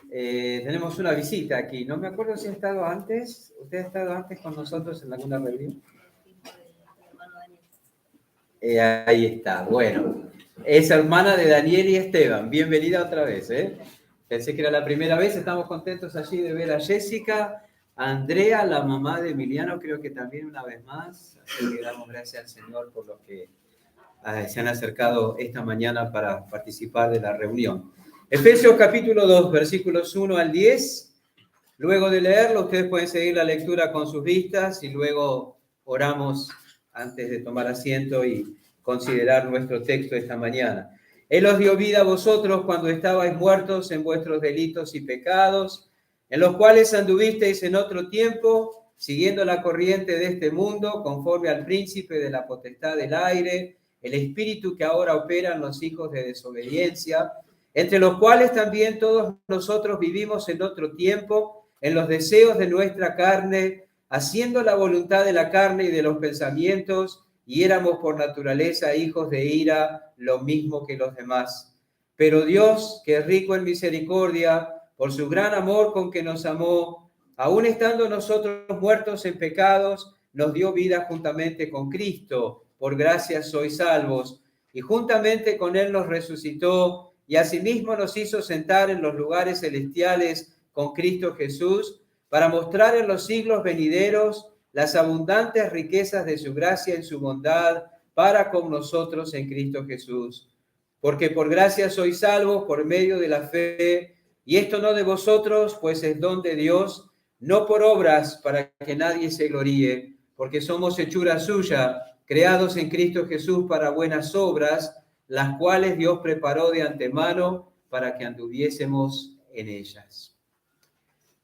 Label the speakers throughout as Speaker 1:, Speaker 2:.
Speaker 1: Tenemos una visita aquí. No me acuerdo si ha estado antes. ¿Usted ha estado antes con nosotros en alguna reunión? Ahí está. Bueno, es hermana de Daniel y Esteban. Bienvenida otra vez. Pensé que era la primera vez. Estamos contentos allí de ver a Jessica, a Andrea, la mamá de Emiliano, creo que también una vez más. Así que damos gracias al Señor por los que se han acercado esta mañana para participar de la reunión. Efesios capítulo 2, versículos 1 al 10. Luego de leerlo, ustedes pueden seguir la lectura con sus vistas y luego oramos antes de tomar asiento y considerar nuestro texto esta mañana. Él os dio vida a vosotros cuando estabais muertos en vuestros delitos y pecados, en los cuales anduvisteis en otro tiempo, siguiendo la corriente de este mundo, conforme al príncipe de la potestad del aire, el espíritu que ahora opera en los hijos de desobediencia, entre los cuales también todos nosotros vivimos en otro tiempo, en los deseos de nuestra carne, haciendo la voluntad de la carne y de los pensamientos, y éramos por naturaleza hijos de ira, lo mismo que los demás. Pero Dios, que es rico en misericordia, por su gran amor con que nos amó, aun estando nosotros muertos en pecados, nos dio vida juntamente con Cristo. Por gracia sois salvos, y juntamente con Él nos resucitó, y asimismo nos hizo sentar en los lugares celestiales con Cristo Jesús, para mostrar en los siglos venideros las abundantes riquezas de su gracia en su bondad para con nosotros en Cristo Jesús. Porque por gracia sois salvos por medio de la fe, y esto no de vosotros, pues es don de Dios, no por obras para que nadie se gloríe, porque somos hechura suya, creados en Cristo Jesús para buenas obras, las cuales Dios preparó de antemano para que anduviésemos en ellas.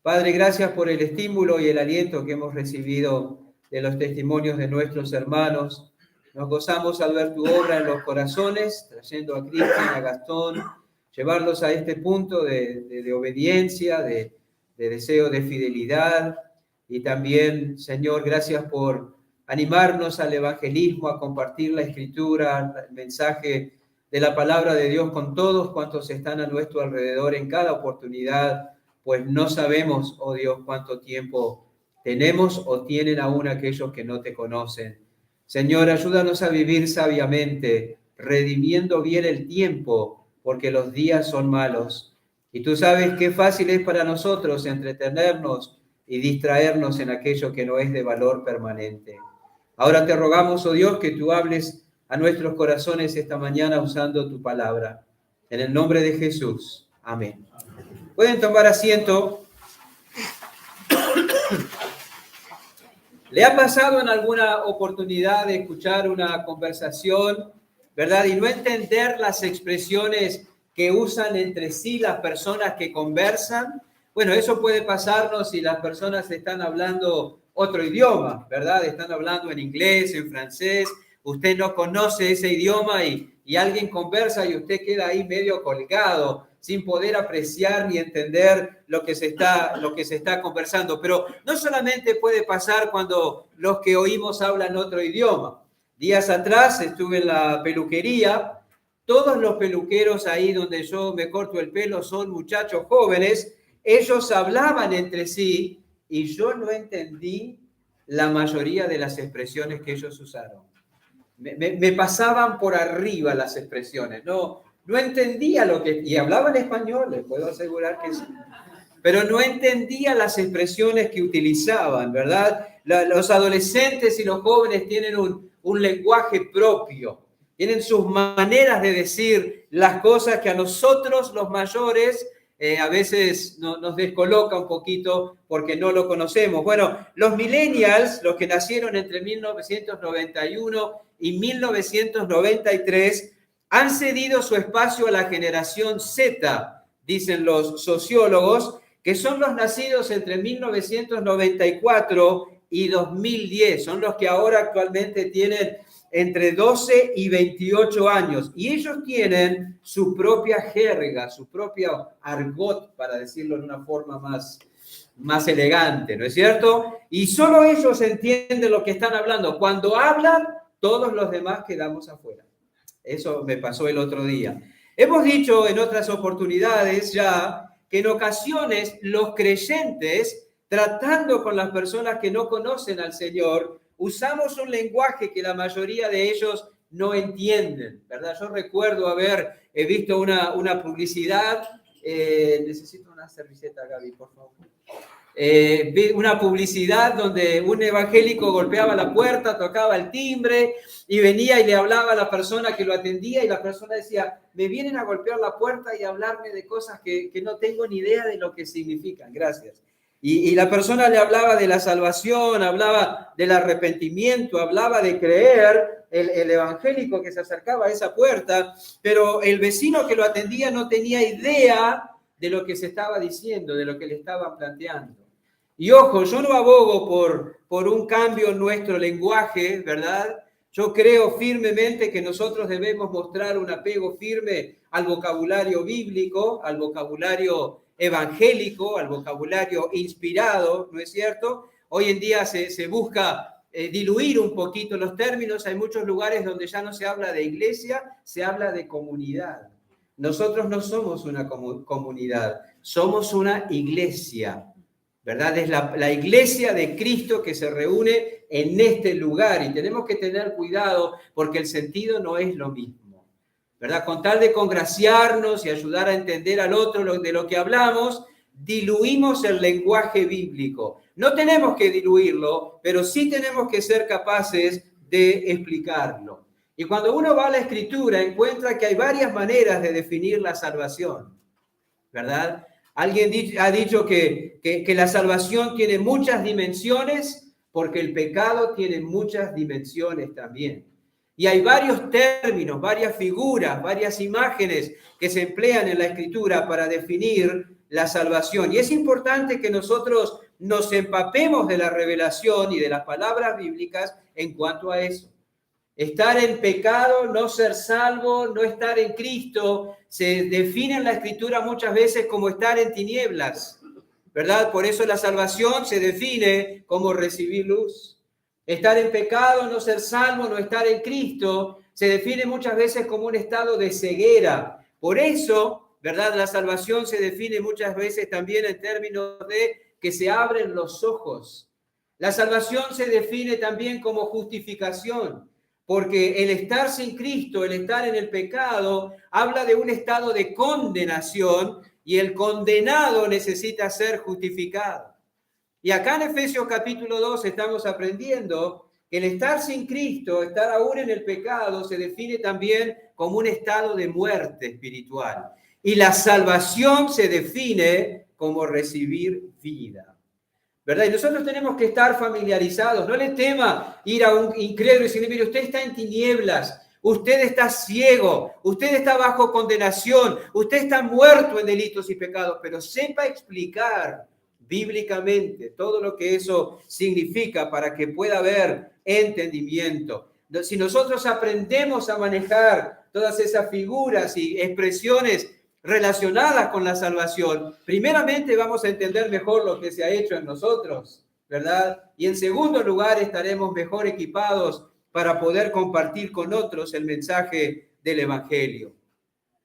Speaker 1: Padre, gracias por el estímulo y el aliento que hemos recibido de los testimonios de nuestros hermanos. Nos gozamos al ver tu obra en los corazones, trayendo a Cristian, a Gastón, llevarlos a este punto de obediencia, de deseo de fidelidad. Y también, Señor, gracias por animarnos al evangelismo, a compartir la escritura, el mensaje de la palabra de Dios con todos cuantos están a nuestro alrededor en cada oportunidad, pues no sabemos, oh Dios, cuánto tiempo tenemos o tienen aún aquellos que no te conocen. Señor, ayúdanos a vivir sabiamente, redimiendo bien el tiempo, porque los días son malos. Y tú sabes qué fácil es para nosotros entretenernos y distraernos en aquello que no es de valor permanente. Ahora te rogamos, oh Dios, que tú hables a nuestros corazones esta mañana usando tu palabra. En el nombre de Jesús. Amén. Pueden tomar asiento. ¿Le ha pasado en alguna oportunidad de escuchar una conversación, verdad, y no entender las expresiones que usan entre sí las personas que conversan? Bueno, eso puede pasarnos si las personas están hablando otro idioma, ¿verdad? Están hablando en inglés, en francés, usted no conoce ese idioma y alguien conversa y usted queda ahí medio colgado, sin poder apreciar ni entender lo que se está conversando. Pero no solamente puede pasar cuando los que oímos hablan otro idioma. Días atrás estuve en la peluquería. Todos los peluqueros ahí donde yo me corto el pelo son muchachos jóvenes. Ellos hablaban entre sí y yo no entendí la mayoría de las expresiones que ellos usaron. Me pasaban por arriba las expresiones, no entendía lo que... Y hablaban español, les puedo asegurar que sí. Pero no entendía las expresiones que utilizaban, ¿verdad? Los adolescentes y los jóvenes tienen un lenguaje propio, tienen sus maneras de decir las cosas que a nosotros, los mayores, a veces nos descoloca un poquito porque no lo conocemos. Bueno, los millennials, los que nacieron entre 1991 y 1993, han cedido su espacio a la generación Z, dicen los sociólogos, que son los nacidos entre 1994 y 2010. Son los que ahora actualmente tienen entre 12 y 28 años. Y ellos tienen su propia jerga, su propio argot, para decirlo de una forma más elegante, ¿no es cierto? Y solo ellos entienden lo que están hablando. Cuando hablan, todos los demás quedamos afuera. Eso me pasó el otro día. Hemos dicho en otras oportunidades ya que en ocasiones los creyentes, tratando con las personas que no conocen al Señor, usamos un lenguaje que la mayoría de ellos no entienden, ¿verdad? Yo recuerdo haber visto una publicidad, necesito una servilleta, Gaby, por favor. Vi una publicidad donde un evangélico golpeaba la puerta, tocaba el timbre y venía y le hablaba a la persona que lo atendía y la persona decía, me vienen a golpear la puerta y a hablarme de cosas que no tengo ni idea de lo que significan, gracias. Y la persona le hablaba de la salvación, hablaba del arrepentimiento, hablaba de creer, el evangélico que se acercaba a esa puerta, pero el vecino que lo atendía no tenía idea de lo que se estaba diciendo, de lo que le estaban planteando. Y ojo, yo no abogo por un cambio en nuestro lenguaje, ¿verdad? Yo creo firmemente que nosotros debemos mostrar un apego firme al vocabulario bíblico, al vocabulario evangélico, al vocabulario inspirado, ¿no es cierto? Hoy en día se busca diluir un poquito los términos. Hay muchos lugares donde ya no se habla de iglesia, se habla de comunidad. Nosotros no somos una comunidad, somos una iglesia, ¿verdad? Es la iglesia de Cristo que se reúne en este lugar y tenemos que tener cuidado porque el sentido no es lo mismo, ¿verdad? Con tal de congraciarnos y ayudar a entender al otro de lo que hablamos, diluimos el lenguaje bíblico. No tenemos que diluirlo, pero sí tenemos que ser capaces de explicarlo. Y cuando uno va a la Escritura, encuentra que hay varias maneras de definir la salvación, ¿verdad? Alguien ha dicho que la salvación tiene muchas dimensiones porque el pecado tiene muchas dimensiones también. Y hay varios términos, varias figuras, varias imágenes que se emplean en la Escritura para definir la salvación. Y es importante que nosotros nos empapemos de la revelación y de las palabras bíblicas en cuanto a eso. Estar en pecado, no ser salvo, no estar en Cristo, se define en la Escritura muchas veces como estar en tinieblas, ¿verdad? Por eso la salvación se define como recibir luz. Estar en pecado, no ser salvo, no estar en Cristo, se define muchas veces como un estado de ceguera. Por eso, ¿verdad? La salvación se define muchas veces también en términos de que se abren los ojos. La salvación se define también como justificación. Porque el estar sin Cristo, el estar en el pecado, habla de un estado de condenación y el condenado necesita ser justificado. Y acá en Efesios capítulo 2 estamos aprendiendo que el estar sin Cristo, estar aún en el pecado, se define también como un estado de muerte espiritual. Y la salvación se define como recibir vida. ¿Verdad? Y nosotros tenemos que estar familiarizados. No le tema ir a un incrédulo y decirle, mire, usted está en tinieblas, usted está ciego, usted está bajo condenación, usted está muerto en delitos y pecados, pero sepa explicar bíblicamente todo lo que eso significa para que pueda haber entendimiento. Si nosotros aprendemos a manejar todas esas figuras y expresiones relacionadas con la salvación, primeramente vamos a entender mejor lo que se ha hecho en nosotros, ¿verdad? Y en segundo lugar estaremos mejor equipados para poder compartir con otros el mensaje del Evangelio.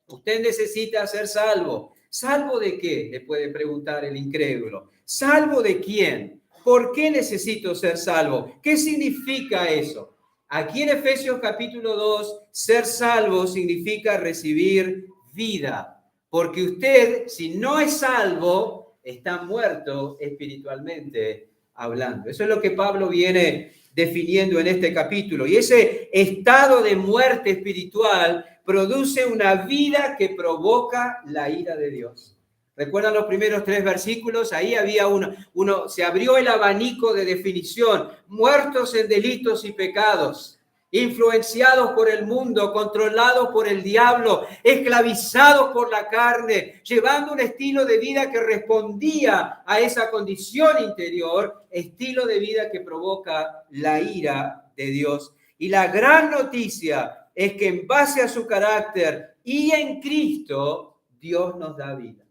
Speaker 1: Usted necesita ser salvo. ¿Salvo de qué? Le puede preguntar el incrédulo. ¿Salvo de quién? ¿Por qué necesito ser salvo? ¿Qué significa eso? Aquí en Efesios capítulo 2, ser salvo significa recibir vida. Porque usted, si no es salvo, está muerto espiritualmente hablando. Eso es lo que Pablo viene definiendo en este capítulo. Y ese estado de muerte espiritual produce una vida que provoca la ira de Dios. ¿Recuerdan los primeros 3 versículos? Ahí había uno, se abrió el abanico de definición. Muertos en delitos y pecados, influenciados por el mundo, controlados por el diablo, esclavizados por la carne, llevando un estilo de vida que respondía a esa condición interior, estilo de vida que provoca la ira de Dios. Y la gran noticia es que en base a su carácter y en Cristo, Dios nos da vida.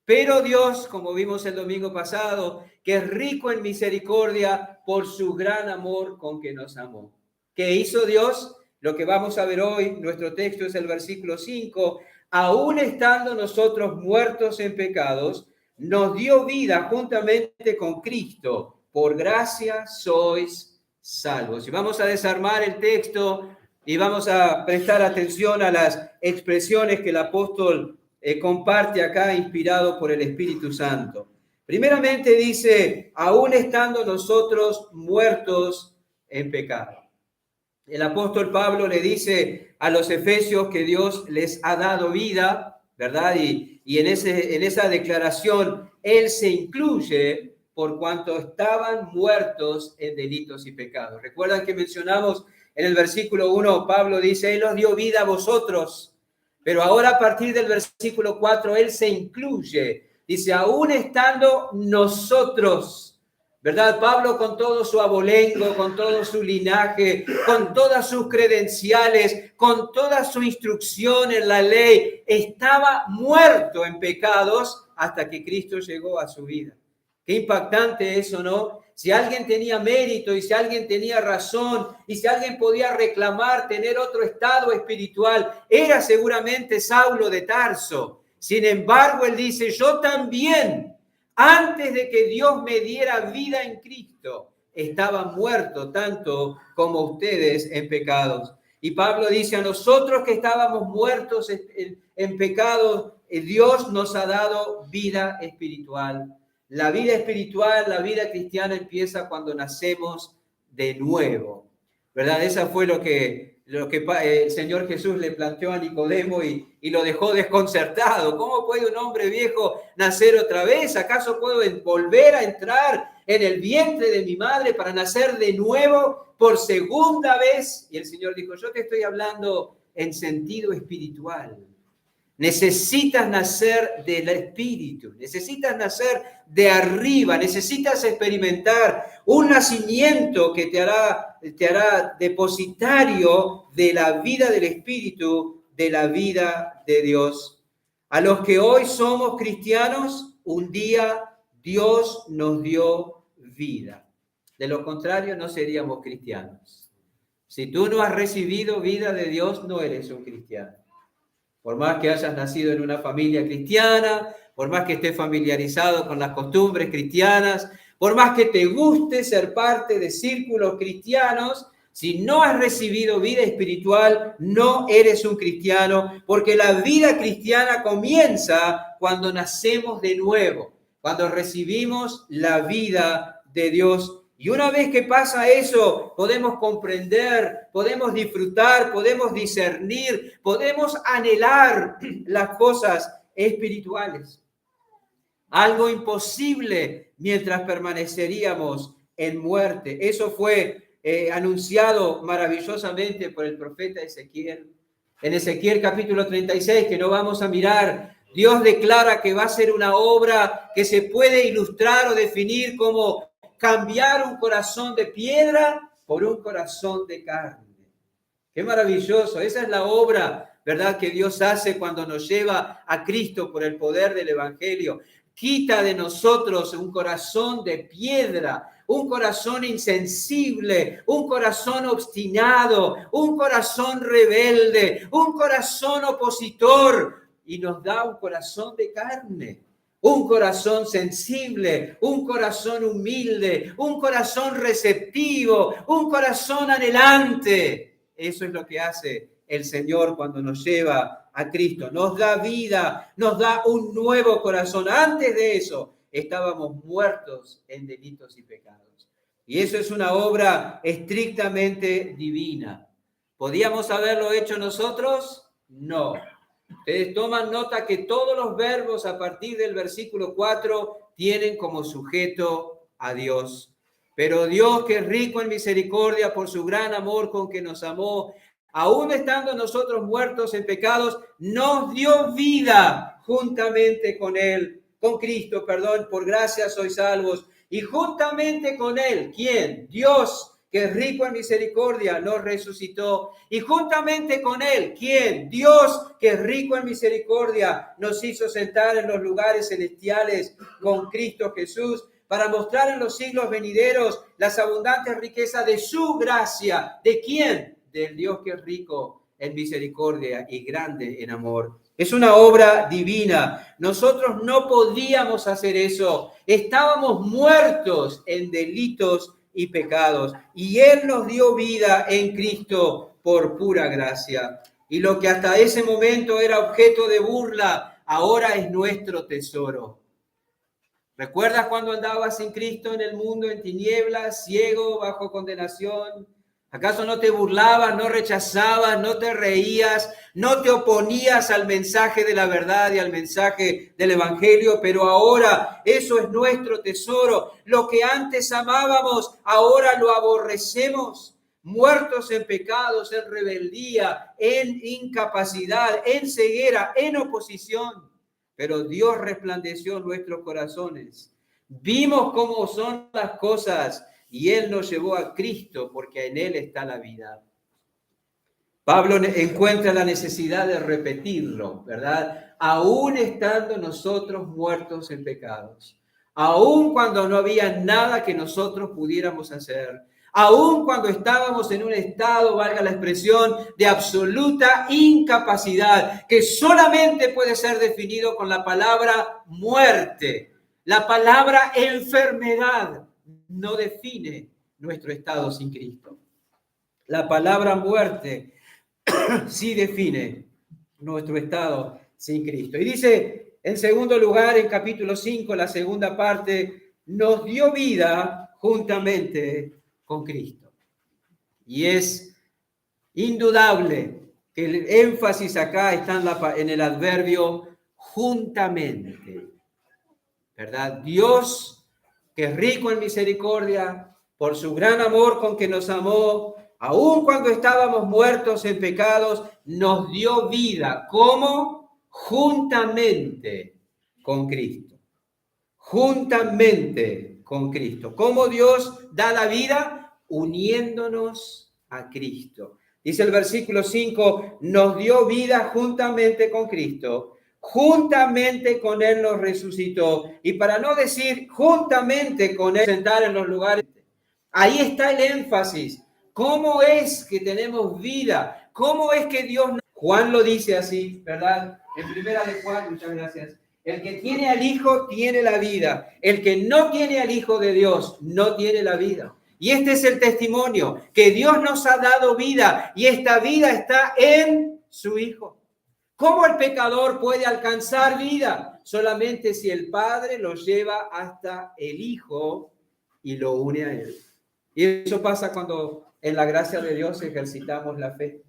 Speaker 1: Pero Dios, como vimos el domingo pasado, que es rico en misericordia por su gran amor con que nos amó. ¿Qué hizo Dios? Lo que vamos a ver hoy, nuestro texto es el versículo 5. aún estando nosotros muertos en pecados, nos dio vida juntamente con Cristo. Por gracia sois salvos. Y vamos a desarmar el texto y vamos a prestar atención a las expresiones que el apóstol comparte acá, inspirado por el Espíritu Santo. Primeramente dice, aún estando nosotros muertos en pecado. El apóstol Pablo le dice a los efesios que Dios les ha dado vida, ¿verdad? Y en esa declaración él se incluye por cuanto estaban muertos en delitos y pecados. ¿Recuerdan que mencionamos en el versículo 1, Pablo dice, Él os dio vida a vosotros, pero ahora a partir del versículo 4, Él se incluye, dice, aún estando nosotros, ¿verdad? Pablo con todo su abolengo, con todo su linaje, con todas sus credenciales, con toda su instrucción en la ley, estaba muerto en pecados hasta que Cristo llegó a su vida. Qué impactante eso, ¿no? Si alguien tenía mérito y si alguien tenía razón y si alguien podía reclamar tener otro estado espiritual, era seguramente Saulo de Tarso. Sin embargo, él dice, yo también, antes de que Dios me diera vida en Cristo, estaba muerto tanto como ustedes en pecados. Y Pablo dice, a nosotros que estábamos muertos en pecados, Dios nos ha dado vida espiritual. La vida espiritual, la vida cristiana empieza cuando nacemos de nuevo, ¿verdad? Esa fue lo que el Señor Jesús le planteó a Nicodemo y lo dejó desconcertado. ¿Cómo puede un hombre viejo nacer otra vez? ¿Acaso puedo volver a entrar en el vientre de mi madre para nacer de nuevo por segunda vez? Y el Señor dijo, yo te estoy hablando en sentido espiritual. Necesitas nacer del Espíritu, necesitas nacer de arriba, necesitas experimentar un nacimiento que te hará depositario de la vida del Espíritu, de la vida de Dios. A los que hoy somos cristianos, un día Dios nos dio vida. De lo contrario, no seríamos cristianos. Si tú no has recibido vida de Dios, no eres un cristiano. Por más que hayas nacido en una familia cristiana, por más que estés familiarizado con las costumbres cristianas, por más que te guste ser parte de círculos cristianos, si no has recibido vida espiritual, no eres un cristiano, porque la vida cristiana comienza cuando nacemos de nuevo, cuando recibimos la vida de Dios. Y una vez que pasa eso, podemos comprender, podemos disfrutar, podemos discernir, podemos anhelar las cosas espirituales. Algo imposible mientras permaneceríamos en muerte. Eso fue anunciado maravillosamente por el profeta Ezequiel. En Ezequiel capítulo 36, que no vamos a mirar, Dios declara que va a ser una obra que se puede ilustrar o definir como cambiar un corazón de piedra por un corazón de carne. Qué maravilloso. Esa es la obra, ¿verdad?, que Dios hace cuando nos lleva a Cristo por el poder del Evangelio. Quita de nosotros un corazón de piedra, un corazón insensible, un corazón obstinado, un corazón rebelde, un corazón opositor, y nos da un corazón de carne. Un corazón sensible, un corazón humilde, un corazón receptivo, un corazón anhelante. Eso es lo que hace el Señor cuando nos lleva a Cristo. Nos da vida, nos da un nuevo corazón. Antes de eso, estábamos muertos en delitos y pecados. Y eso es una obra estrictamente divina. ¿Podíamos haberlo hecho nosotros? No. Ustedes toman nota que todos los verbos a partir del versículo 4 tienen como sujeto a Dios. Pero Dios, que es rico en misericordia por su gran amor con que nos amó, aún estando nosotros muertos en pecados, nos dio vida juntamente con Él, con Cristo, perdón, por gracia sois salvos. Y juntamente con Él, ¿quién? Dios, que es rico en misericordia, nos resucitó. Y juntamente con Él, ¿quién? Dios, que es rico en misericordia, nos hizo sentar en los lugares celestiales con Cristo Jesús, para mostrar en los siglos venideros las abundantes riquezas de su gracia. ¿De quién? Del Dios que es rico en misericordia y grande en amor. Es una obra divina. Nosotros no podíamos hacer eso. Estábamos muertos en delitos y pecados. Y Él nos dio vida en Cristo por pura gracia. Y lo que hasta ese momento era objeto de burla, ahora es nuestro tesoro. ¿Recuerdas cuando andabas sin Cristo en el mundo, en tinieblas, ciego, bajo condenación? ¿Acaso no te burlabas, no rechazabas, no te reías, no te oponías al mensaje de la verdad y al mensaje del Evangelio? Pero ahora eso es nuestro tesoro. Lo que antes amábamos, ahora lo aborrecemos. Muertos en pecados, en rebeldía, en incapacidad, en ceguera, en oposición. Pero Dios resplandeció en nuestros corazones. Vimos cómo son las cosas y Él nos llevó a Cristo porque en Él está la vida. Pablo encuentra la necesidad de repetirlo, ¿verdad? Aún estando nosotros muertos en pecados, aún cuando no había nada que nosotros pudiéramos hacer, aún cuando estábamos en un estado, valga la expresión, de absoluta incapacidad, que solamente puede ser definido con la palabra muerte. La palabra enfermedad no define nuestro estado sin Cristo. La palabra muerte sí define nuestro estado sin Cristo. Y dice, en segundo lugar, en capítulo 5, la segunda parte, nos dio vida juntamente con Cristo. Y es indudable que el énfasis acá está en el adverbio juntamente, ¿verdad? Dios, que es rico en misericordia, por su gran amor con que nos amó, aun cuando estábamos muertos en pecados, nos dio vida. ¿Cómo? Juntamente con Cristo. Juntamente con Cristo. ¿Cómo Dios da la vida? Uniéndonos a Cristo. Dice el versículo 5, nos dio vida juntamente con Cristo. Juntamente con Él nos resucitó. Y para no decir juntamente con Él, sentar en los lugares, ahí está el énfasis. ¿Cómo es que tenemos vida? ¿Cómo es que Dios... Juan lo dice así, ¿verdad? En primera de Juan, muchas gracias. El que tiene al Hijo tiene la vida. El que no tiene al Hijo de Dios no tiene la vida. Y este es el testimonio, que Dios nos ha dado vida y esta vida está en su Hijo. ¿Cómo el pecador puede alcanzar vida? Solamente si el Padre lo lleva hasta el Hijo y lo une a Él. Y eso pasa cuando en la gracia de Dios ejercitamos la fe.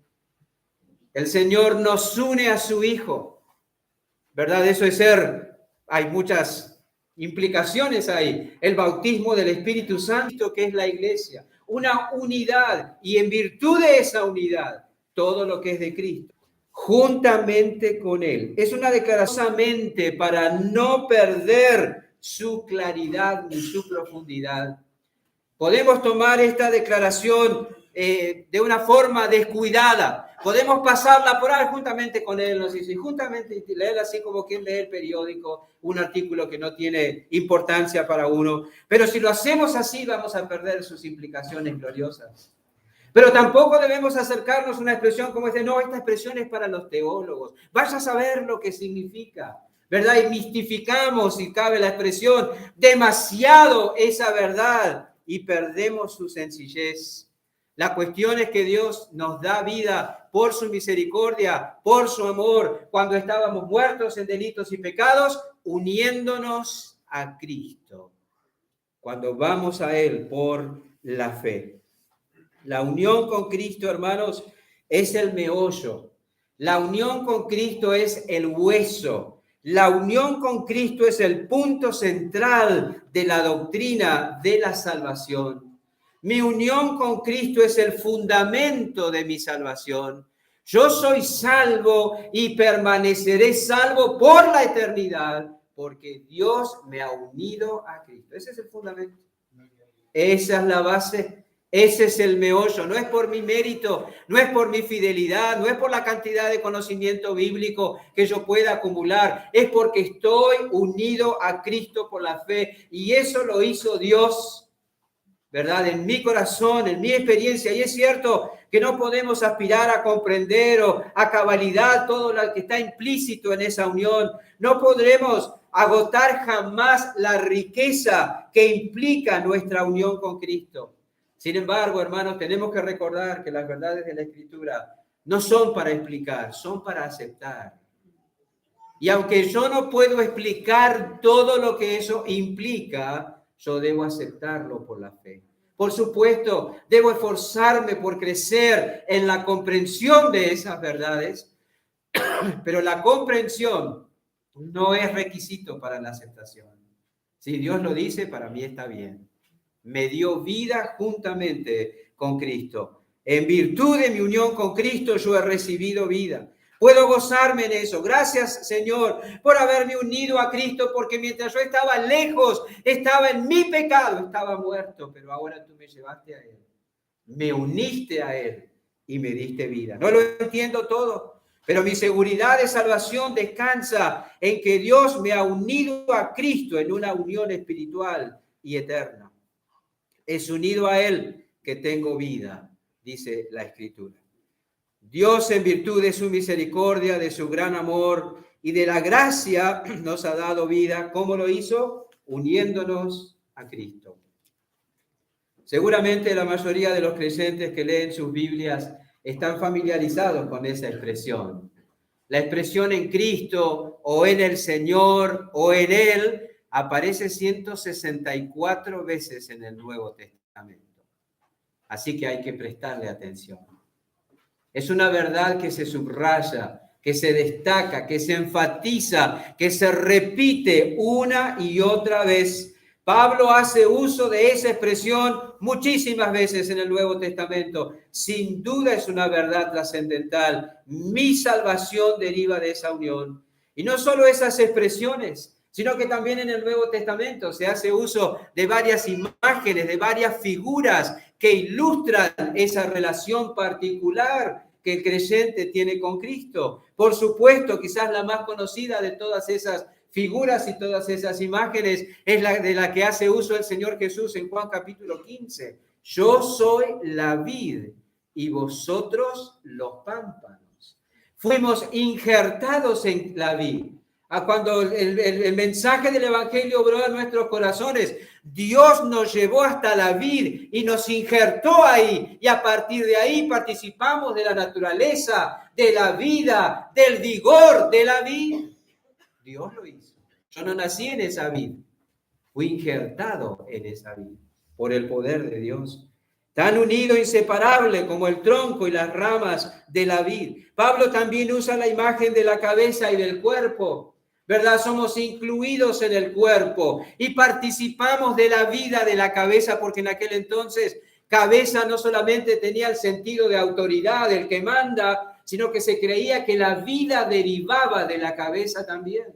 Speaker 1: El Señor nos une a su Hijo, ¿verdad? Eso es hay muchas implicaciones ahí. El bautismo del Espíritu Santo, que es la iglesia, una unidad, y en virtud de esa unidad, todo lo que es de Cristo, juntamente con Él. Es una declaración para no perder su claridad ni su profundidad. Podemos tomar esta declaración de una forma descuidada. Podemos pasarla por ahí juntamente con Él, nos dice, juntamente leer así como quien lee el periódico, un artículo que no tiene importancia para uno. Pero si lo hacemos así, vamos a perder sus implicaciones gloriosas. Pero tampoco debemos acercarnos a una expresión como no, esta expresión es para los teólogos. Vaya a saber lo que significa, ¿verdad? Y mistificamos, si cabe la expresión, demasiado esa verdad y perdemos su sencillez. La cuestión es que Dios nos da vida por su misericordia, por su amor, cuando estábamos muertos en delitos y pecados, uniéndonos a Cristo, cuando vamos a Él por la fe. La unión con Cristo, hermanos, es el meollo. La unión con Cristo es el hueso. La unión con Cristo es el punto central de la doctrina de la salvación. Mi unión con Cristo es el fundamento de mi salvación. Yo soy salvo y permaneceré salvo por la eternidad, porque Dios me ha unido a Cristo. Ese es el fundamento. Esa es la base. Ese es el meollo. No es por mi mérito, no es por mi fidelidad, no es por la cantidad de conocimiento bíblico que yo pueda acumular. Es porque estoy unido a Cristo por la fe. Y eso lo hizo Dios, ¿verdad? En mi corazón, en mi experiencia. Y es cierto, que no podemos aspirar a comprender o a cabalidad todo lo que está implícito en esa unión. No podremos agotar jamás la riqueza que implica nuestra unión con Cristo. Sin embargo, hermanos, tenemos que recordar que las verdades de la Escritura no son para explicar, son para aceptar. Y aunque yo no puedo explicar todo lo que eso implica, yo debo aceptarlo por la fe. Por supuesto, debo esforzarme por crecer en la comprensión de esas verdades, pero la comprensión no es requisito para la aceptación. Si Dios lo dice, para mí está bien. Me dio vida juntamente con Cristo. En virtud de mi unión con Cristo, yo he recibido vida. Puedo gozarme en eso. Gracias, Señor, por haberme unido a Cristo, porque mientras yo estaba lejos, estaba en mi pecado, estaba muerto, pero ahora tú me llevaste a Él. Me uniste a Él y me diste vida. No lo entiendo todo, pero mi seguridad de salvación descansa en que Dios me ha unido a Cristo en una unión espiritual y eterna. Es unido a Él que tengo vida, dice la Escritura. Dios, en virtud de su misericordia, de su gran amor y de la gracia, nos ha dado vida. ¿Cómo lo hizo? Uniéndonos a Cristo. Seguramente la mayoría de los creyentes que leen sus Biblias están familiarizados con esa expresión. La expresión en Cristo o en el Señor o en Él aparece 164 veces en el Nuevo Testamento. Así que hay que prestarle atención. Es una verdad que se subraya, que se destaca, que se enfatiza, que se repite una y otra vez. Pablo hace uso de esa expresión muchísimas veces en el Nuevo Testamento. Sin duda es una verdad trascendental. Mi salvación deriva de esa unión. Y no solo esas expresiones, sino que también en el Nuevo Testamento se hace uso de varias imágenes, de varias figuras que ilustran esa relación particular que el creyente tiene con Cristo. Por supuesto, quizás la más conocida de todas esas figuras y todas esas imágenes es la de la que hace uso el Señor Jesús en Juan capítulo 15. Yo soy la vid y vosotros los pámpanos. Fuimos injertados en la vid. Cuando el mensaje del Evangelio obró en nuestros corazones, Dios nos llevó hasta la vid y nos injertó ahí. Y a partir de ahí participamos de la naturaleza, de la vida, del vigor de la vid. Dios lo hizo. Yo no nací en esa vid. Fui injertado en esa vid por el poder de Dios. Tan unido, inseparable como el tronco y las ramas de la vid. Pablo también usa la imagen de la cabeza y del cuerpo. ¿Verdad? Somos incluidos en el cuerpo y participamos de la vida de la cabeza, porque en aquel entonces cabeza no solamente tenía el sentido de autoridad, el que manda, sino que se creía que la vida derivaba de la cabeza también.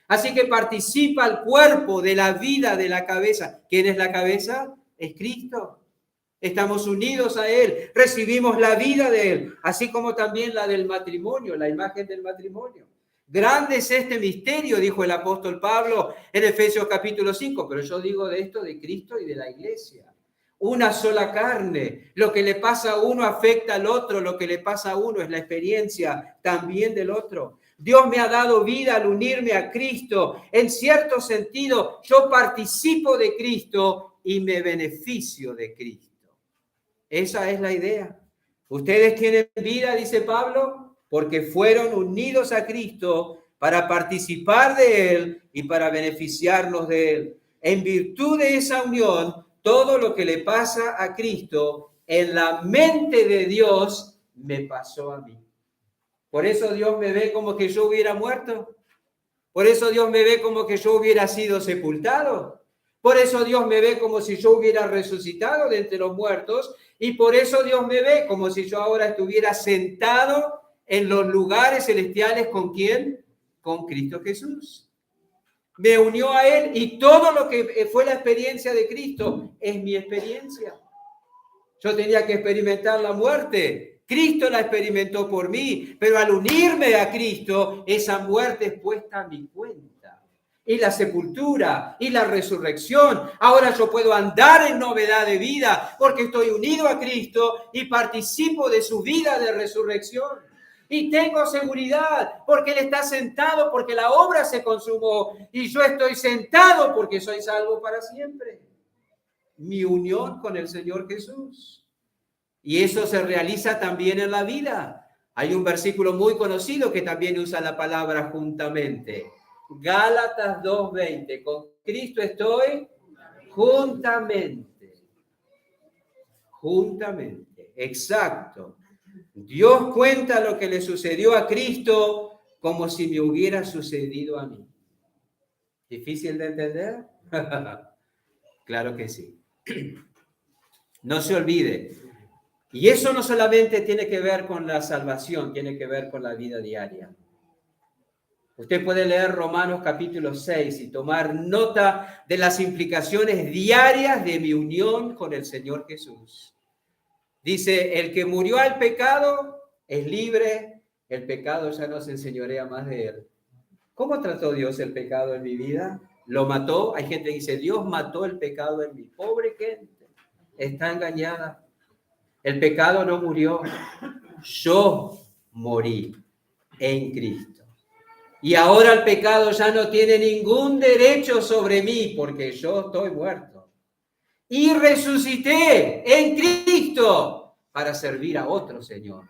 Speaker 1: Así que participa el cuerpo de la vida de la cabeza. ¿Quién es la cabeza? Es Cristo. Estamos unidos a Él, recibimos la vida de Él, así como también la del matrimonio, la imagen del matrimonio. Grande es este misterio, dijo el apóstol Pablo en Efesios capítulo 5, pero yo digo de esto de Cristo y de la iglesia. Una sola carne, lo que le pasa a uno afecta al otro, lo que le pasa a uno es la experiencia también del otro. Dios me ha dado vida al unirme a Cristo. En cierto sentido, yo participo de Cristo y me beneficio de Cristo. Esa es la idea. Ustedes tienen vida, dice Pablo, porque fueron unidos a Cristo para participar de Él y para beneficiarnos de Él. En virtud de esa unión, todo lo que le pasa a Cristo en la mente de Dios me pasó a mí. Por eso Dios me ve como que yo hubiera muerto. Por eso Dios me ve como que yo hubiera sido sepultado. Por eso Dios me ve como si yo hubiera resucitado de entre los muertos. Y por eso Dios me ve como si yo ahora estuviera sentado en los lugares celestiales. ¿Con quién? Con Cristo Jesús. Me unió a Él y todo lo que fue la experiencia de Cristo es mi experiencia. Yo tenía que experimentar la muerte. Cristo la experimentó por mí, pero al unirme a Cristo, esa muerte es puesta a mi cuenta. y la sepultura y la resurrección. Ahora yo puedo andar en novedad de vida porque estoy unido a Cristo y participo de su vida de resurrección. Y tengo seguridad porque Él está sentado, porque la obra se consumó y yo estoy sentado porque soy salvo para siempre. Mi unión con el Señor Jesús. Y eso se realiza también en la vida. Hay un versículo muy conocido que también usa la palabra juntamente. Gálatas 2:20. Con Cristo estoy juntamente. Juntamente. Exacto. Dios cuenta lo que le sucedió a Cristo como si me hubiera sucedido a mí. ¿Difícil de entender? Claro que sí. No se olvide. Y eso no solamente tiene que ver con la salvación, tiene que ver con la vida diaria. Usted puede leer Romanos capítulo 6 y tomar nota de las implicaciones diarias de mi unión con el Señor Jesús. Dice, el que murió al pecado es libre, el pecado ya no se enseñorea más de él. ¿Cómo trató Dios el pecado en mi vida? ¿Lo mató? Hay gente que dice, Dios mató el pecado en mí. Pobre gente, está engañada. El pecado no murió, yo morí en Cristo. Y ahora el pecado ya no tiene ningún derecho sobre mí porque yo estoy muerto. Y resucité en Cristo para servir a otro Señor.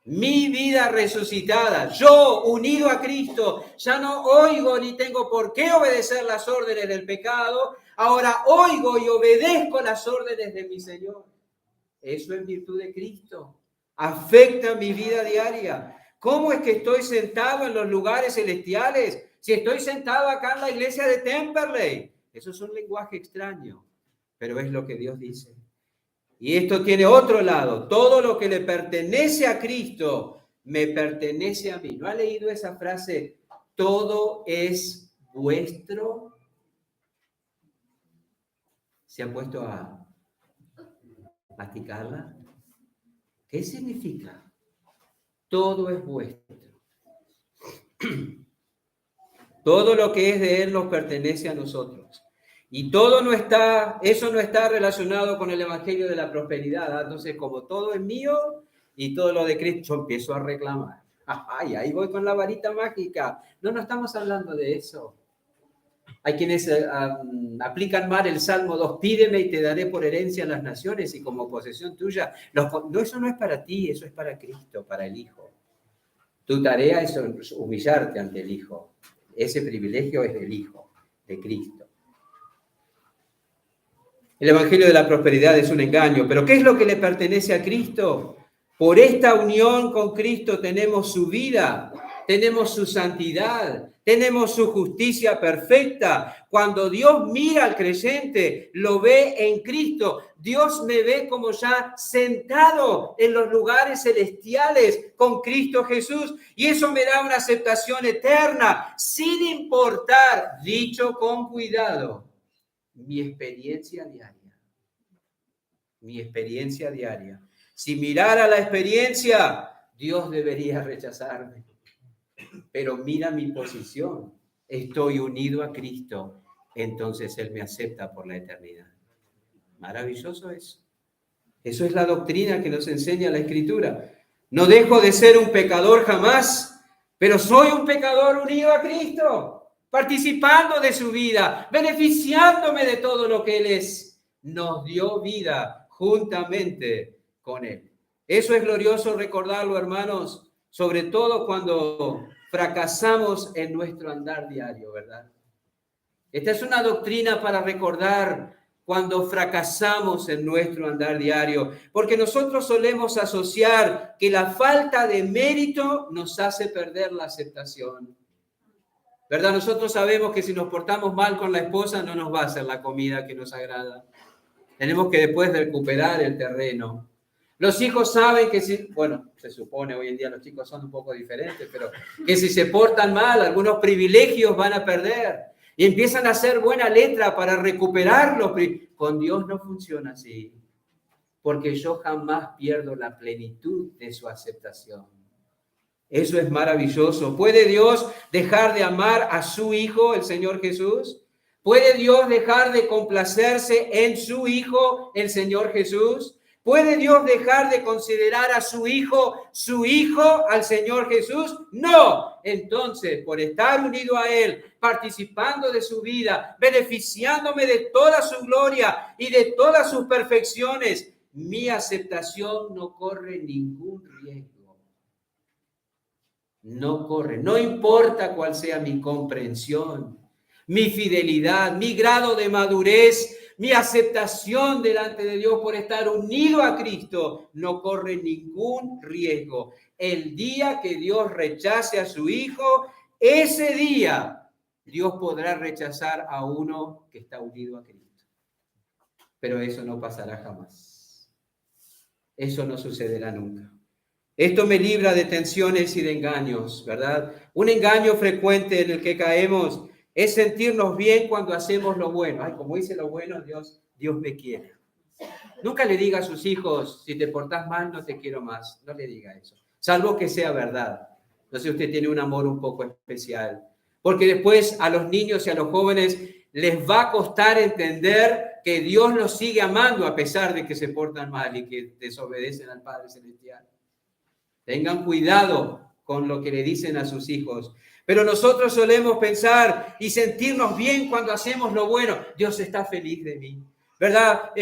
Speaker 1: Mi vida resucitada, yo unido a Cristo, ya no oigo ni tengo por qué obedecer las órdenes del pecado. Ahora oigo y obedezco las órdenes de mi Señor. Eso en virtud de Cristo. Afecta mi vida diaria. ¿Cómo es que estoy sentado en los lugares celestiales? Si estoy sentado acá en la iglesia de Temperley. Eso es un lenguaje extraño, pero es lo que Dios dice. Y esto tiene otro lado. Todo lo que le pertenece a Cristo me pertenece a mí. ¿No ha leído esa frase? Todo es vuestro. ¿Se ha puesto a masticarla? ¿Qué significa? Todo es vuestro. Todo lo que es de Él nos pertenece a nosotros. Y eso no está relacionado con el evangelio de la prosperidad. Entonces, como todo es mío y todo lo de Cristo, yo empiezo a reclamar. Ay, ahí voy con la varita mágica. No estamos hablando de eso. Hay quienes aplican mal el Salmo 2, pídeme y te daré por herencia las naciones y como posesión tuya. No, eso no es para ti, eso es para Cristo, para el Hijo. Tu tarea es humillarte ante el Hijo. Ese privilegio es del Hijo, de Cristo. El evangelio de la prosperidad es un engaño, pero ¿qué es lo que le pertenece a Cristo? Por esta unión con Cristo tenemos su vida, tenemos su santidad, tenemos su justicia perfecta. Cuando Dios mira al creyente, lo ve en Cristo. Dios me ve como ya sentado en los lugares celestiales con Cristo Jesús. Y eso me da una aceptación eterna, sin importar, dicho con cuidado, mi experiencia diaria. Mi experiencia diaria. Si mirara la experiencia, Dios debería rechazarme. Pero mira mi posición. Estoy unido a Cristo. Entonces Él me acepta por la eternidad. Maravilloso eso. Eso es la doctrina que nos enseña la Escritura. No dejo de ser un pecador jamás, pero soy un pecador unido a Cristo, participando de su vida, beneficiándome de todo lo que Él es. Nos dio vida juntamente con Él. Eso es glorioso recordarlo, hermanos, sobre todo cuando fracasamos en nuestro andar diario, ¿verdad? Esta es una doctrina para recordar cuando fracasamos en nuestro andar diario, porque nosotros solemos asociar que la falta de mérito nos hace perder la aceptación. ¿Verdad? Nosotros sabemos que si nos portamos mal con la esposa no nos va a hacer la comida que nos agrada. Tenemos que después recuperar el terreno. Los hijos saben que se supone hoy en día los chicos son un poco diferentes, pero que si se portan mal, algunos privilegios van a perder. Y empiezan a hacer buena letra para recuperarlos. Con Dios no funciona así, porque yo jamás pierdo la plenitud de su aceptación. Eso es maravilloso. ¿Puede Dios dejar de amar a su Hijo, el Señor Jesús? ¿Puede Dios dejar de complacerse en su Hijo, el Señor Jesús? ¿Puede Dios dejar de considerar a su Hijo, al Señor Jesús? No. Entonces, por estar unido a Él, participando de su vida, beneficiándome de toda su gloria y de todas sus perfecciones, mi aceptación no corre ningún riesgo. No corre, no importa cuál sea mi comprensión, mi fidelidad, mi grado de madurez, mi aceptación delante de Dios por estar unido a Cristo, no corre ningún riesgo. El día que Dios rechace a su Hijo, ese día Dios podrá rechazar a uno que está unido a Cristo. Pero eso no pasará jamás. Eso no sucederá nunca. Esto me libra de tensiones y de engaños, ¿verdad? Un engaño frecuente en el que caemos es sentirnos bien cuando hacemos lo bueno. Ay, como hice lo bueno, Dios me quiere. Nunca le diga a sus hijos, si te portás mal, no te quiero más. No le diga eso, salvo que sea verdad. Entonces usted tiene un amor un poco especial. Porque después a los niños y a los jóvenes les va a costar entender que Dios los sigue amando a pesar de que se portan mal y que desobedecen al Padre Celestial. Tengan cuidado con lo que le dicen a sus hijos. Pero nosotros solemos pensar y sentirnos bien cuando hacemos lo bueno. Dios está feliz de mí, ¿verdad?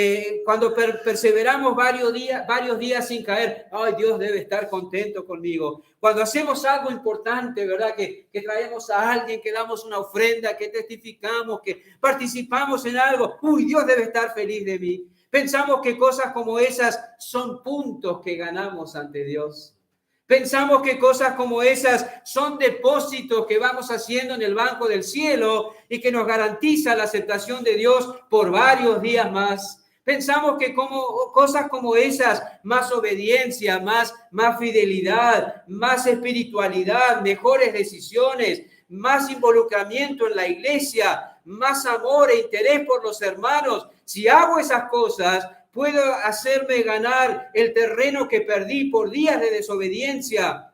Speaker 1: Cuando perseveramos varios días sin caer, ay, Dios debe estar contento conmigo. Cuando hacemos algo importante, ¿verdad? Que traemos a alguien, que damos una ofrenda, que testificamos, que participamos en algo, uy, Dios debe estar feliz de mí. Pensamos que cosas como esas son puntos que ganamos ante Dios. Pensamos que cosas como esas son depósitos que vamos haciendo en el banco del cielo y que nos garantiza la aceptación de Dios por varios días más. Pensamos que cosas como esas, más obediencia, más fidelidad, más espiritualidad, mejores decisiones, más involucramiento en la iglesia, más amor e interés por los hermanos. Si hago esas cosas, puedo hacerme ganar el terreno que perdí por días de desobediencia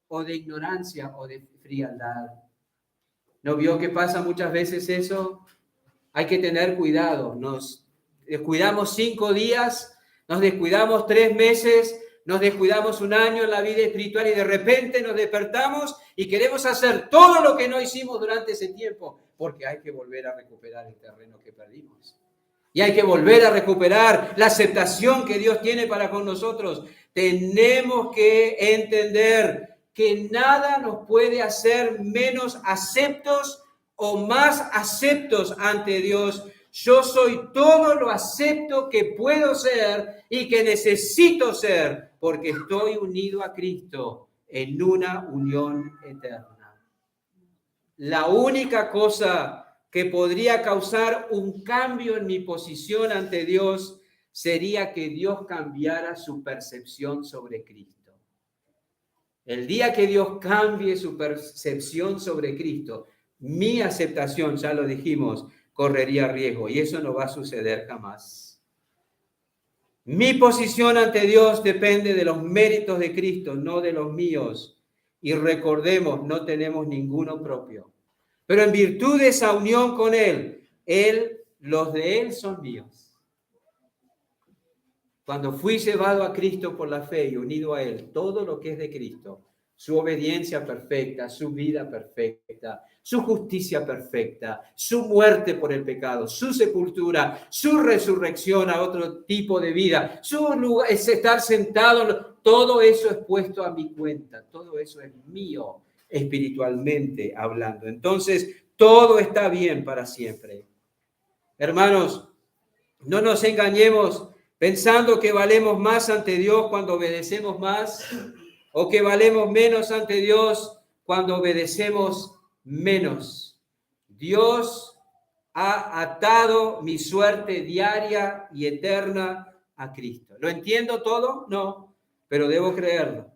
Speaker 1: o de ignorancia o de frialdad. ¿No vio que pasa muchas veces eso? Hay que tener cuidado. Nos descuidamos 5 días, nos descuidamos 3 meses, nos descuidamos 1 año en la vida espiritual y de repente nos despertamos y queremos hacer todo lo que no hicimos durante ese tiempo, porque hay que volver a recuperar el terreno que perdimos. Y hay que volver a recuperar la aceptación que Dios tiene para con nosotros. Tenemos que entender que nada nos puede hacer menos aceptos o más aceptos ante Dios. Yo soy todo lo acepto que puedo ser y que necesito ser, porque estoy unido a Cristo en una unión eterna. La única cosa que podría causar un cambio en mi posición ante Dios sería que Dios cambiara su percepción sobre Cristo. El día que Dios cambie su percepción sobre Cristo, mi aceptación, ya lo dijimos, correría riesgo y eso no va a suceder jamás. Mi posición ante Dios depende de los méritos de Cristo, no de los míos. Y recordemos, no tenemos ninguno propio. Pero en virtud de esa unión con Él, los de Él son míos. Cuando fui llevado a Cristo por la fe y unido a Él, todo lo que es de Cristo, su obediencia perfecta, su vida perfecta, su justicia perfecta, su muerte por el pecado, su sepultura, su resurrección a otro tipo de vida, su lugar, es estar sentado, todo eso es puesto a mi cuenta, todo eso es mío espiritualmente hablando. Entonces, todo está bien para siempre. Hermanos, no nos engañemos pensando que valemos más ante Dios cuando obedecemos más o que valemos menos ante Dios cuando obedecemos menos. Dios ha atado mi suerte diaria y eterna a Cristo. ¿Lo entiendo todo? No, pero debo creerlo.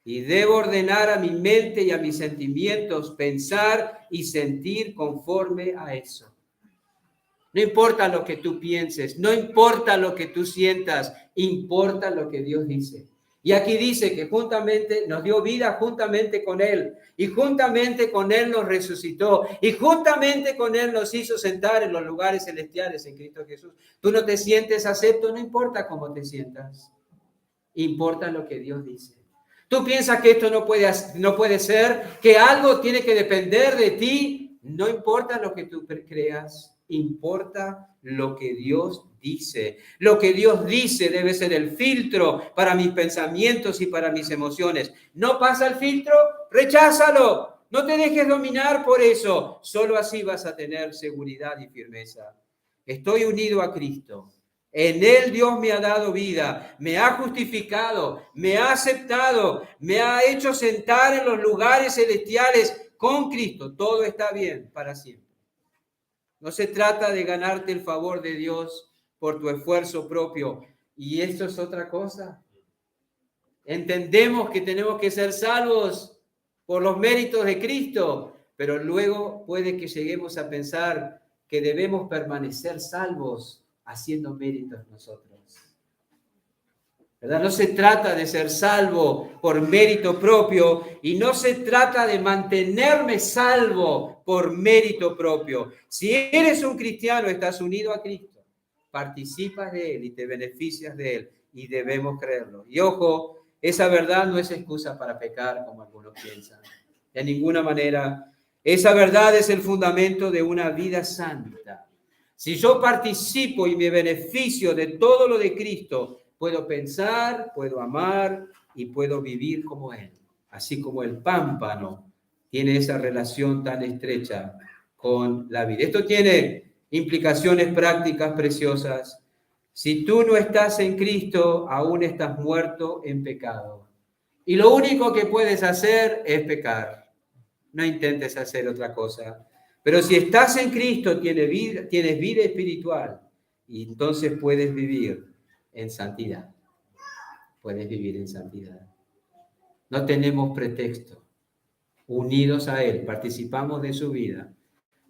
Speaker 1: Y debo ordenar a mi mente y a mis sentimientos pensar y sentir conforme a eso. No importa lo que tú pienses, no importa lo que tú sientas, importa lo que Dios dice. Y aquí dice que juntamente nos dio vida juntamente con Él. Y juntamente con Él nos resucitó. Y juntamente con Él nos hizo sentar en los lugares celestiales en Cristo Jesús. Tú no te sientes acepto, no importa cómo te sientas. Importa lo que Dios dice. Tú piensas que esto no puede ser, que algo tiene que depender de ti. No importa lo que tú creas. Importa lo que Dios dice. Lo que Dios dice debe ser el filtro para mis pensamientos y para mis emociones. ¿No pasa el filtro? Recházalo. No te dejes dominar por eso. Solo así vas a tener seguridad y firmeza. Estoy unido a Cristo. En Él Dios me ha dado vida, me ha justificado, me ha aceptado, me ha hecho sentar en los lugares celestiales con Cristo. Todo está bien para siempre. No se trata de ganarte el favor de Dios por tu esfuerzo propio. Y esto es otra cosa. Entendemos que tenemos que ser salvos por los méritos de Cristo, pero luego puede que lleguemos a pensar que debemos permanecer salvos haciendo méritos nosotros. ¿Verdad? No se trata de ser salvo por mérito propio y no se trata de mantenerme salvo por mérito propio. Si eres un cristiano, estás unido a Cristo, participas de Él y te beneficias de Él y debemos creerlo. Y ojo, esa verdad no es excusa para pecar como algunos piensan. De ninguna manera. Esa verdad es el fundamento de una vida santa. Si yo participo y me beneficio de todo lo de Cristo, puedo pensar, puedo amar y puedo vivir como Él. Así como el pámpano tiene esa relación tan estrecha con la vida. Esto tiene implicaciones prácticas preciosas. Si tú no estás en Cristo, aún estás muerto en pecado. Y lo único que puedes hacer es pecar. No intentes hacer otra cosa. Pero si estás en Cristo, tienes vida espiritual y entonces puedes vivir en santidad. Puedes vivir en santidad. No tenemos pretexto. Unidos a Él, participamos de su vida,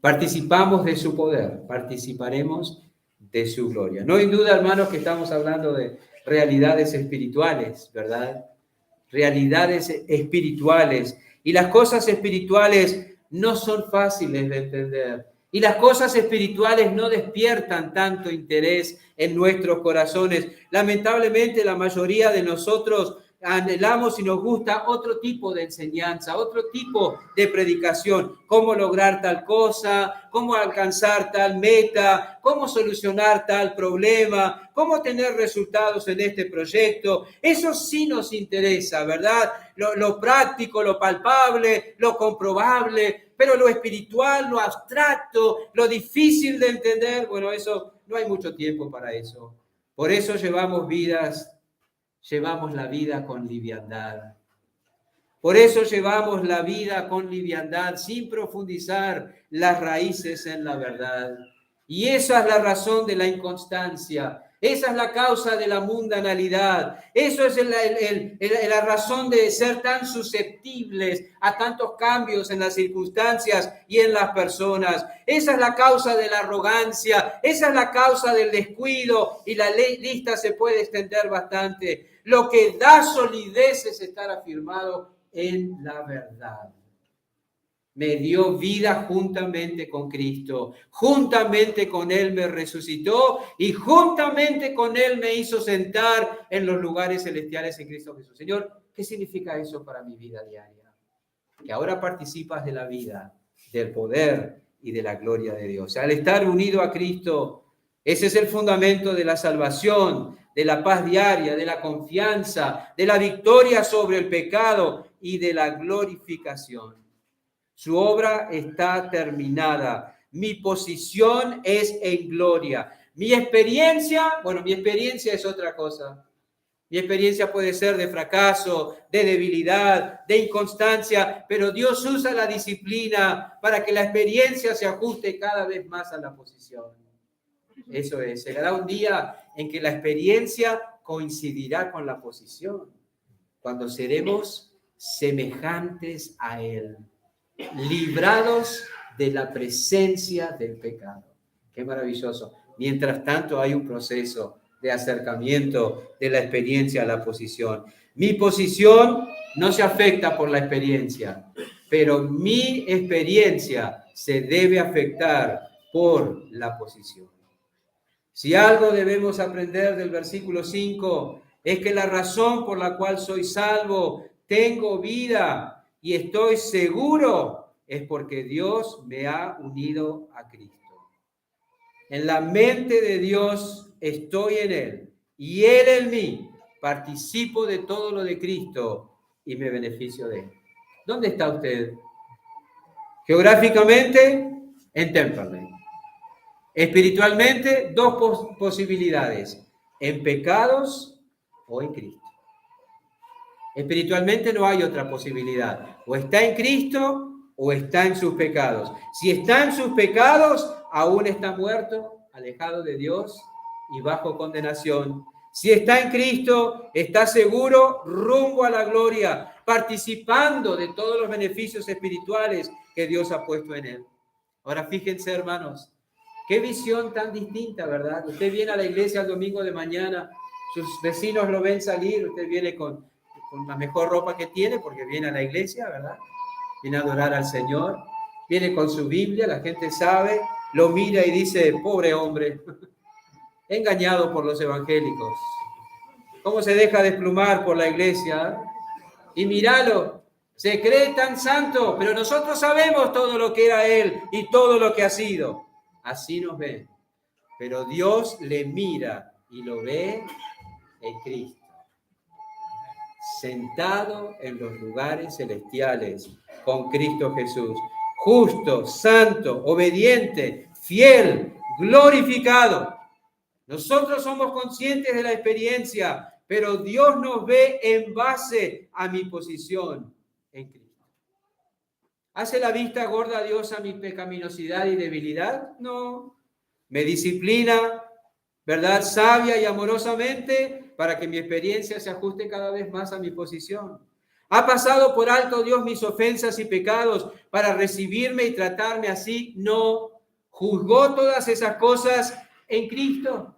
Speaker 1: participamos de su poder, participaremos de su gloria. No hay duda, hermanos, que estamos hablando de realidades espirituales, ¿verdad? Realidades espirituales. Y las cosas espirituales no son fáciles de entender. Y las cosas espirituales no despiertan tanto interés en nuestros corazones. Lamentablemente, la mayoría de nosotros anhelamos y nos gusta otro tipo de enseñanza, otro tipo de predicación. Cómo lograr tal cosa, cómo alcanzar tal meta, cómo solucionar tal problema, cómo tener resultados en este proyecto. Eso sí nos interesa, ¿verdad? Lo práctico, lo palpable, lo comprobable, pero lo espiritual, lo abstracto, lo difícil de entender, bueno, eso no hay mucho tiempo para eso. Por eso llevamos la vida con liviandad. Por eso llevamos la vida con liviandad, sin profundizar las raíces en la verdad. Y esa es la razón de la inconstancia. Esa es la causa de la mundanalidad. Eso es la razón de ser tan susceptibles a tantos cambios en las circunstancias y en las personas. Esa es la causa de la arrogancia. Esa es la causa del descuido. Y la lista se puede extender bastante. Lo que da solidez es estar afirmado en la verdad. Me dio vida juntamente con Cristo, juntamente con Él me resucitó y juntamente con Él me hizo sentar en los lugares celestiales en Cristo Jesús. Señor, ¿qué significa eso para mi vida diaria? Que ahora participas de la vida, del poder y de la gloria de Dios. Al estar unido a Cristo, ese es el fundamento de la salvación, de la paz diaria, de la confianza, de la victoria sobre el pecado y de la glorificación. Su obra está terminada. Mi posición es en gloria. Mi experiencia es otra cosa. Mi experiencia puede ser de fracaso, de debilidad, de inconstancia, pero Dios usa la disciplina para que la experiencia se ajuste cada vez más a la posición. Eso es, llegará un día en que la experiencia coincidirá con la posición, cuando seremos semejantes a Él, librados de la presencia del pecado. Qué maravilloso. Mientras tanto hay un proceso de acercamiento de la experiencia a la posición. Mi posición no se afecta por la experiencia, pero mi experiencia se debe afectar por la posición. Si algo debemos aprender del versículo 5 es que la razón por la cual soy salvo, tengo vida y estoy seguro, es porque Dios me ha unido a Cristo. En la mente de Dios estoy en Él y Él en mí. Participo de todo lo de Cristo y me beneficio de Él. ¿Dónde está usted? Geográficamente, en Temperley. Espiritualmente, dos posibilidades: en pecados o en Cristo. Espiritualmente no hay otra posibilidad. O está en Cristo o está en sus pecados. Si está en sus pecados, aún está muerto, alejado de Dios y bajo condenación. Si está en Cristo, está seguro, rumbo a la gloria, participando de todos los beneficios espirituales que Dios ha puesto en él. Ahora fíjense, hermanos, qué visión tan distinta, ¿verdad? Usted viene a la iglesia el domingo de mañana, sus vecinos lo ven salir, usted viene con la mejor ropa que tiene porque viene a la iglesia, ¿verdad? Viene a adorar al Señor, viene con su Biblia, la gente sabe, lo mira y dice, pobre hombre, engañado por los evangélicos. ¿Cómo se deja desplumar por la iglesia? Y míralo, se cree tan santo, pero nosotros sabemos todo lo que era él y todo lo que ha sido. Así nos ven. Pero Dios le mira y lo ve en Cristo, sentado en los lugares celestiales con Cristo Jesús, justo, santo, obediente, fiel, glorificado. Nosotros somos conscientes de la experiencia, pero Dios nos ve en base a mi posición en Cristo. ¿Hace la vista gorda a Dios a mi pecaminosidad y debilidad? No. Me disciplina, ¿verdad? Sabia y amorosamente para que mi experiencia se ajuste cada vez más a mi posición. ¿Ha pasado por alto Dios mis ofensas y pecados para recibirme y tratarme así? No. Juzgó todas esas cosas en Cristo.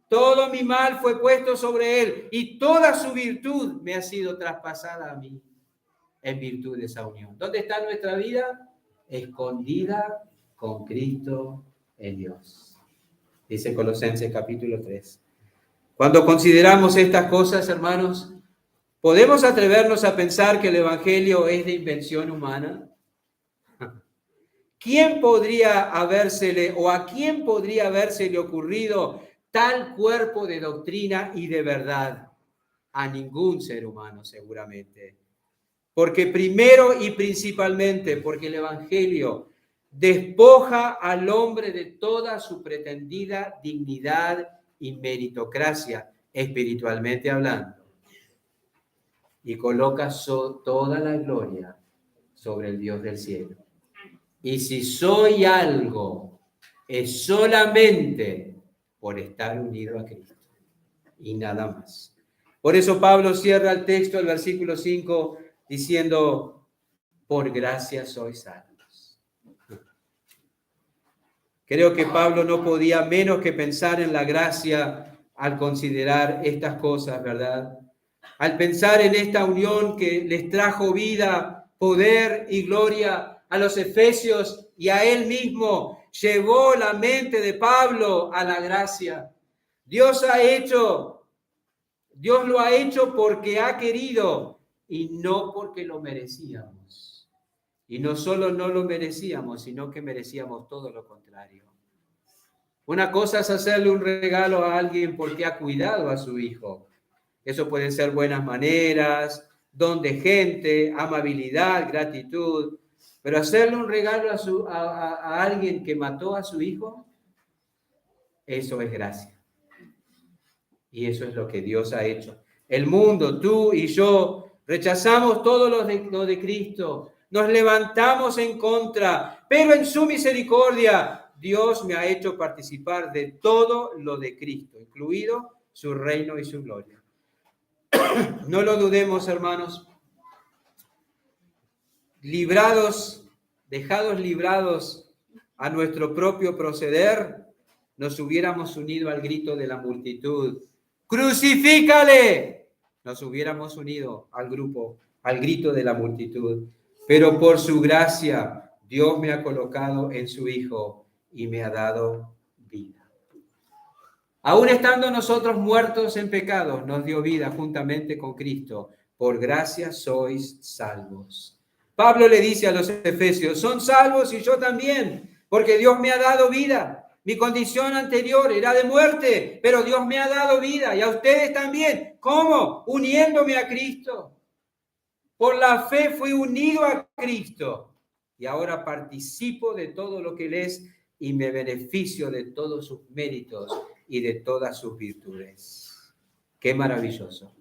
Speaker 1: Todo mi mal fue puesto sobre él y toda su virtud me ha sido traspasada a mí en virtud de esa unión. ¿Dónde está nuestra vida? Escondida con Cristo en Dios. Dice Colosenses capítulo 3. Cuando consideramos estas cosas, hermanos, ¿podemos atrevernos a pensar que el Evangelio es de invención humana? ¿Quién podría habérsele o a quién podría habérsele ocurrido tal cuerpo de doctrina y de verdad? A ningún ser humano, seguramente. Porque primero y principalmente, porque el Evangelio despoja al hombre de toda su pretendida dignidad y meritocracia, espiritualmente hablando, y coloca toda la gloria sobre el Dios del cielo. Y si soy algo, es solamente por estar unido a Cristo y nada más. Por eso Pablo cierra el texto, el versículo 5, diciendo, por gracia sois salvos. Creo que Pablo no podía menos que pensar en la gracia al considerar estas cosas, ¿verdad? Al pensar en esta unión que les trajo vida, poder y gloria a los efesios y a él mismo, llevó la mente de Pablo a la gracia. Dios lo ha hecho porque ha querido y no porque lo merecíamos. Y no solo no lo merecíamos, sino que merecíamos todo lo contrario. Una cosa es hacerle un regalo a alguien porque ha cuidado a su hijo. Eso pueden ser buenas maneras, don de gente, amabilidad, gratitud. Pero hacerle un regalo a alguien que mató a su hijo, eso es gracia. Y eso es lo que Dios ha hecho. El mundo, tú y yo, rechazamos todo lo de Cristo. Nos levantamos en contra, pero en su misericordia, Dios me ha hecho participar de todo lo de Cristo, incluido su reino y su gloria. No lo dudemos, hermanos. Dejados librados a nuestro propio proceder, nos hubiéramos unido al grito de la multitud, ¡crucifícale! Nos hubiéramos unido al grito de la multitud. Pero por su gracia, Dios me ha colocado en su Hijo y me ha dado vida. Aún estando nosotros muertos en pecados, nos dio vida juntamente con Cristo. Por gracia sois salvos. Pablo le dice a los efesios, son salvos y yo también, porque Dios me ha dado vida. Mi condición anterior era de muerte, pero Dios me ha dado vida y a ustedes también. ¿Cómo? Uniéndome a Cristo. Por la fe fui unido a Cristo y ahora participo de todo lo que Él es y me beneficio de todos sus méritos y de todas sus virtudes. ¡Qué maravilloso!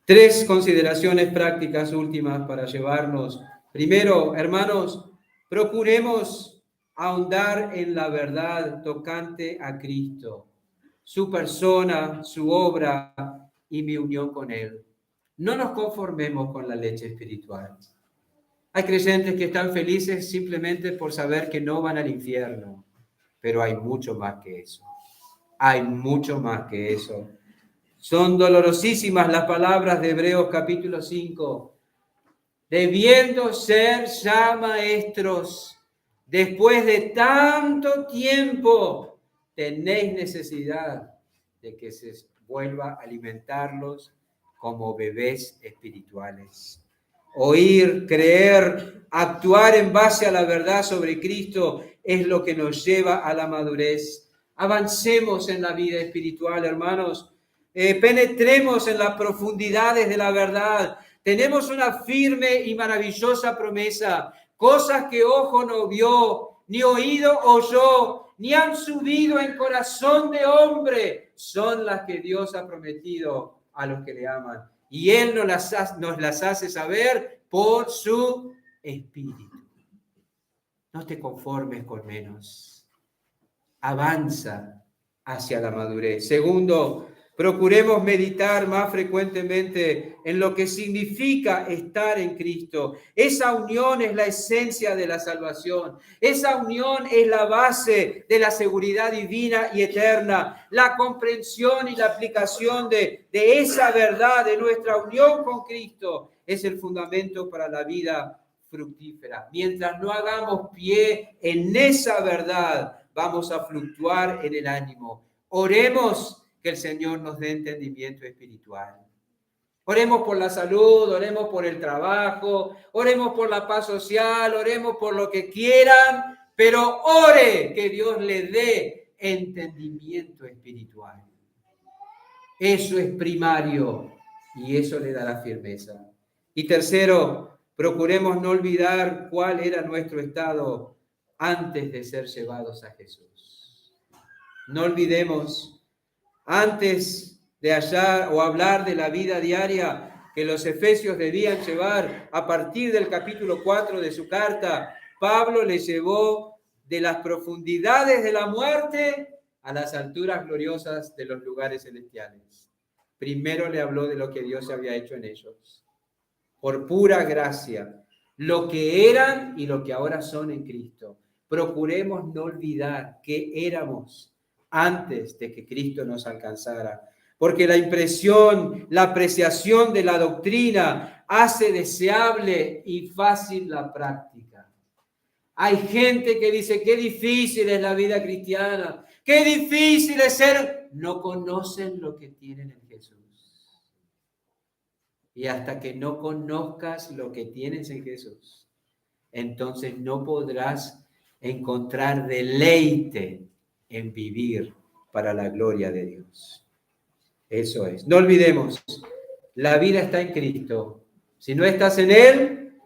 Speaker 1: 3 consideraciones prácticas últimas para llevarnos. Primero, hermanos, procuremos ahondar en la verdad tocante a Cristo, su persona, su obra y mi unión con Él. No nos conformemos con la leche espiritual. Hay creyentes que están felices simplemente por saber que no van al infierno, pero hay mucho más que eso. Hay mucho más que eso. Son dolorosísimas las palabras de Hebreos capítulo 5. Debiendo ser ya maestros, después de tanto tiempo, tenéis necesidad de que se vuelva a alimentarlos como bebés espirituales. Oír, creer, actuar en base a la verdad sobre Cristo es lo que nos lleva a la madurez. Avancemos en la vida espiritual, hermanos. Penetremos en las profundidades de la verdad. Tenemos una firme y maravillosa promesa. Cosas que ojo no vio, ni oído oyó, ni han subido en corazón de hombre, son las que Dios ha prometido a los que le aman. Y Él nos las hace saber por su Espíritu. No te conformes con menos. Avanza hacia la madurez. Segundo, procuremos meditar más frecuentemente en lo que significa estar en Cristo. Esa unión es la esencia de la salvación. Esa unión es la base de la seguridad divina y eterna. La comprensión y la aplicación de esa verdad, de nuestra unión con Cristo, es el fundamento para la vida fructífera. Mientras no hagamos pie en esa verdad, vamos a fluctuar en el ánimo. Oremos que el Señor nos dé entendimiento espiritual. Oremos por la salud, oremos por el trabajo, oremos por la paz social, oremos por lo que quieran, pero ore que Dios le dé entendimiento espiritual. Eso es primario y eso le dará firmeza. Y tercero, procuremos no olvidar cuál era nuestro estado antes de ser llevados a Jesús. No olvidemos, antes de hallar o hablar de la vida diaria que los efesios debían llevar a partir del capítulo 4 de su carta, Pablo les llevó de las profundidades de la muerte a las alturas gloriosas de los lugares celestiales. Primero le habló de lo que Dios había hecho en ellos, por pura gracia, lo que eran y lo que ahora son en Cristo. Procuremos no olvidar que éramos antes de que Cristo nos alcanzara, porque la impresión, la apreciación de la doctrina hace deseable y fácil la práctica. Hay gente que dice, qué difícil es la vida cristiana, qué difícil es ser. No conocen lo que tienen en Jesús. Y hasta que no conozcas lo que tienes en Jesús, entonces no podrás encontrar deleite en vivir para la gloria de Dios. Eso es. No olvidemos, la vida está en Cristo. Si no estás en Él,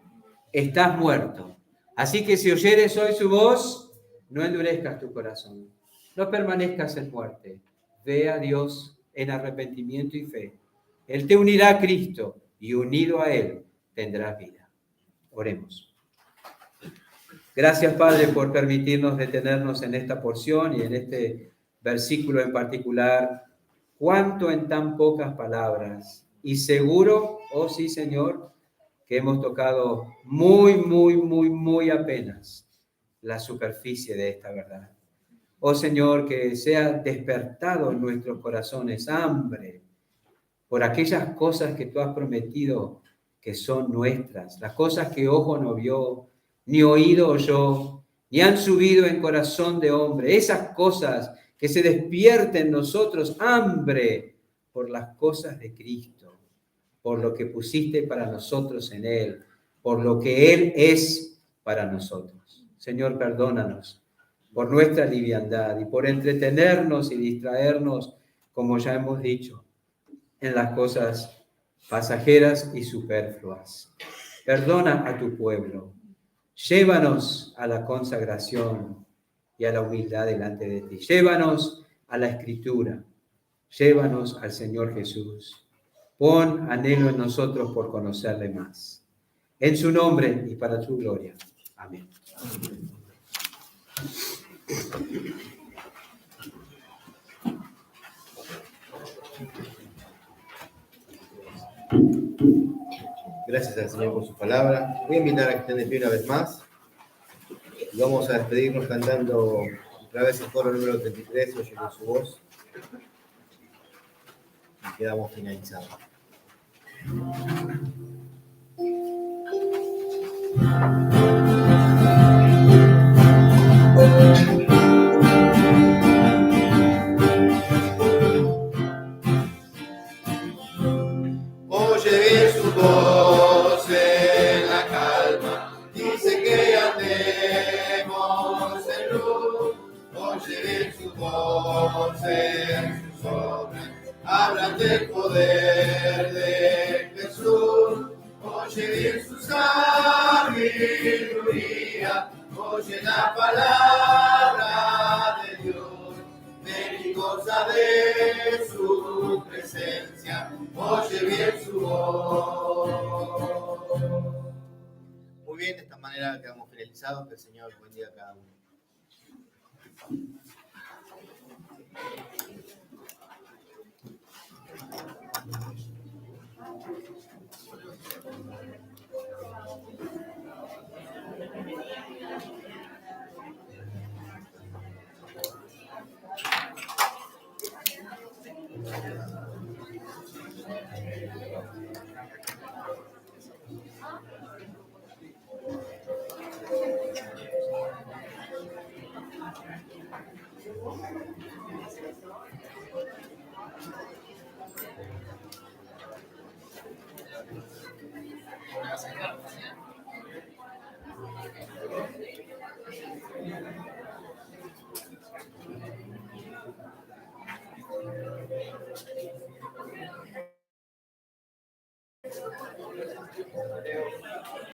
Speaker 1: estás muerto. Así que si oyeres hoy su voz, no endurezcas tu corazón. No permanezcas en muerte. Ve a Dios en arrepentimiento y fe. Él te unirá a Cristo y unido a Él tendrás vida. Oremos. Gracias, Padre, por permitirnos detenernos en esta porción y en este versículo en particular. Cuánto en tan pocas palabras. Y seguro, oh sí, Señor, que hemos tocado muy apenas la superficie de esta verdad. Oh Señor, que sea despertado en nuestros corazones hambre por aquellas cosas que tú has prometido que son nuestras, las cosas que ojo no vio, ni oído oyó, ni han subido en corazón de hombre, esas cosas que se despierten en nosotros hambre por las cosas de Cristo, por lo que pusiste para nosotros en Él, por lo que Él es para nosotros. Señor, perdónanos por nuestra liviandad y por entretenernos y distraernos, como ya hemos dicho, en las cosas pasajeras y superfluas. Perdona a tu pueblo. Llévanos a la consagración y a la humildad delante de ti. Llévanos a la Escritura. Llévanos al Señor Jesús. Pon anhelo en nosotros por conocerle más. En su nombre y para su gloria. Amén.
Speaker 2: Gracias al Señor por su palabra. Voy a invitar a que estén de pie una vez más. Y vamos a despedirnos cantando otra vez el coro número 33, Oye con su voz. Y quedamos finalizados. Oye bien su voz en la calma, dice que andemos en luz. Oye bien su voz en sus obras, hablan del poder de Jesús. Oye bien su sabiduría, oye la palabra de Dios. Ven y goza de su presencia, oye bien su voz. Muy bien, de esta manera quedamos finalizados. Que el Señor bendiga a cada uno.